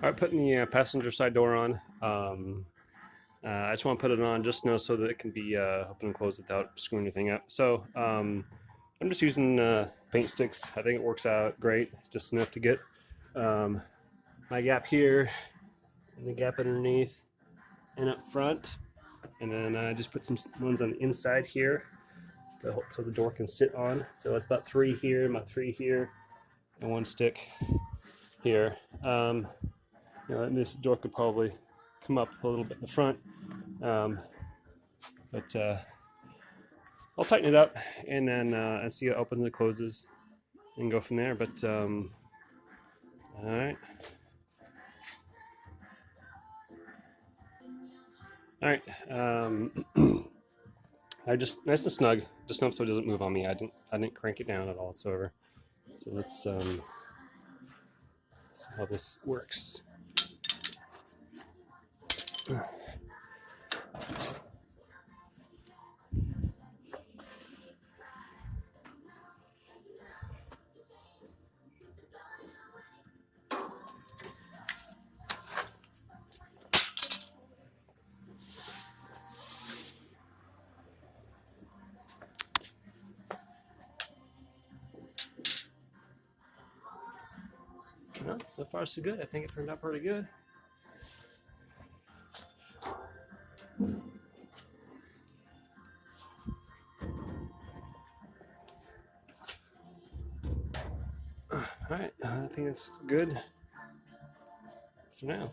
All right, putting the passenger side door on. I just want to put it on just now so that it can be open and closed without screwing anything up. So I'm just using paint sticks. I think it works out great, just enough to get um, my gap here and the gap underneath and up front. And then I just put some ones on the inside here so the door can sit on. So it's about three here, my three here, and one stick here. And this door could probably come up a little bit in the front, but I'll tighten it up and then and see how it opens and closes and go from there. But all right, all right. I just nice and snug, just enough so it doesn't move on me. I didn't crank it down at all whatsoever. So let's see how this works. Well, so far so good. I think it turned out pretty good. All right, I think it's good for now.